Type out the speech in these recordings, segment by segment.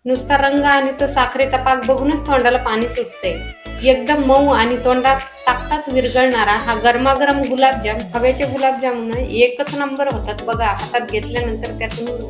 नुसता रंग आणि तो साखरेचा पाक बघूनच तोंडाला पाणी सुटते। एकदम मऊ आणि तोंडात टाकताच विरघळणारा हा गरमागरम गुलाबजाम, खव्याचे गुलाबजामुन एकच नंबर होतात बघा। हातात घेतल्यानंतर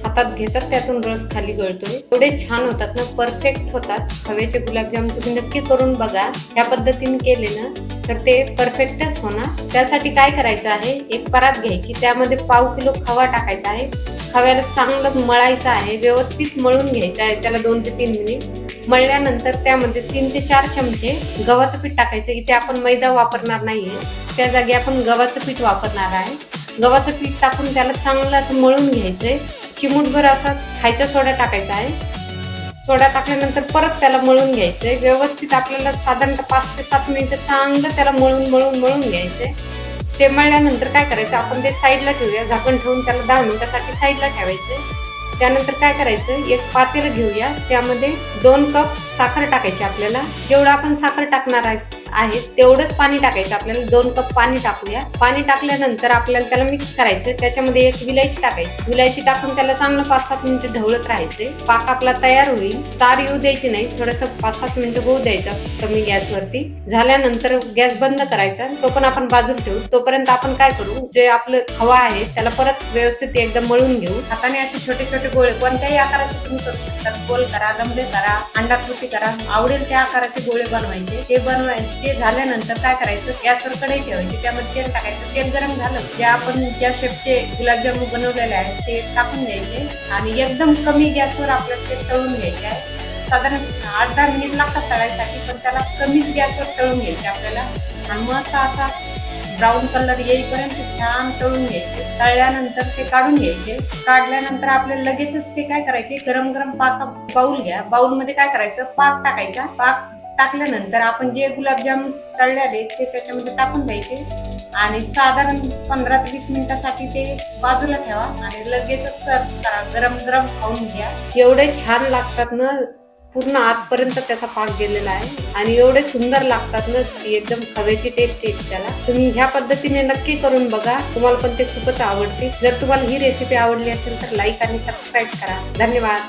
हातात घेतात त्यातून रस खाली गळतोय, एवढे छान होतात ना, परफेक्ट होतात खव्याचे गुलाबजाम। तुम्ही नक्की करून बघा, ह्या पद्धतीने केले ना तर ते परफेक्टच होणार। त्यासाठी काय करायचं आहे, एक परात घ्यायची, त्यामध्ये पाव किलो खवा टाकायचा आहे। खव्याला चांगलं मळायचं आहे, व्यवस्थित मळून घ्यायचं आहे त्याला 2 ते 3 मिनिट। मळल्यानंतर त्यामध्ये 3 ते 4 चमचे गव्हाचं पीठ टाकायचं। इथे आपण मैदा वापरणार नाहीये, त्या जागी आपण गव्हाचं पीठ वापरणार आहे। गव्हाचं पीठ टाकून त्याला चांगलं असं मळून घ्यायचंय। चिमूटभर असा खायचा सोडा टाकायचा आहे। सोडा टाकल्यानंतर परत त्याला मळून घ्यायचंय व्यवस्थित। आपल्याला साधारणतः 5 ते 7 मिनिटं चांगलं त्याला मळून घ्यायचंय। ते मळल्यानंतर काय करायचं, आपण ते साईडला ठेवूया, झाकण ठेवून त्याला 10 मिनिटासाठी साईडला ठेवायचंय। त्यानंतर काय करायचं, एक पातेलं घेऊया, त्यामध्ये 2 कप साखर टाकायची आपल्याला। जेवढं आपण साखर टाकणार आहे तेवढंच पाणी टाकायचं आपल्याला, 2 कप पाणी टाकूया। पाणी टाकल्यानंतर आपल्याला त्याला मिक्स करायचं, त्याच्यामध्ये एक विलायची टाकायची। विलायची टाकून त्याला चांगलं 5-7 मिनिटं ढवळत राहायचंय। पाक आपला तयार होईल, तार येऊ द्यायची नाही, थोडंसं 5-7 मिनिटं होऊ द्यायचं कमी गॅसवरती। झाल्यानंतर गॅस बंद करायचा, तो पण आपण बाजूला ठेवू। तोपर्यंत आपण काय करू, जे आपलं खवा आहे त्याला परत व्यवस्थित एकदम मळून घेऊ। हाताने असे छोटे छोटे गोळे कोणत्याही आकाराचे तुम्ही करू शकता, गोल करा, लंबे करा, अंडाकृती करा, आवडेल त्या आकाराचे गोळे बनवायचे। ते झाल्यानंतर काय करायचं, गॅसवर कढई ठेवायची, त्यामध्ये तेल टाकायचं। तेल गरम झालं, जे आपण ज्या शेपचे गुलाबजामुन बनवलेले आहेत ते टाकून द्यायचे आणि एकदम कमी गॅसवर आपल्याला ते तळून घ्यायचे आहे। साधारण 8-10 मिनिट लागतात तळायसाठी, पण त्याला कमीच गॅसवर तळून घ्यायचे आपल्याला आणि मस्त असा ब्राऊन कलर येईपर्यंत छान तळून घ्यायचे। तळल्यानंतर ते काढून घ्यायचे। काढल्यानंतर आपल्याला लगेचच ते काय करायचे, गरम गरम बाउल घ्या, बाउलमध्ये काय करायचं, पाक टाकायचा। पाक टाकल्यानंतर आपण जे गुलाबजाम तळलेले ते त्याच्यामध्ये टाकून द्यायचे आणि साधारण 15 ते 20 मिनिटासाठी ते बाजूला ठेवा आणि लगेचच सर्व करा, गरम गरम खाऊन घ्या। एवढे छान लागतात ना, पूर्ण आतपर्यंत त्याचा पाक गेलेला आहे आणि एवढे सुंदर लागतात ना, एकदम खव्याची टेस्ट येते त्याला। तुम्ही ह्या पद्धतीने नक्की करून बघा, तुम्हाला पण ते खूपच आवडते। जर तुम्हाला ही रेसिपी आवडली असेल तर लाईक आणि सबस्क्राईब करा। धन्यवाद।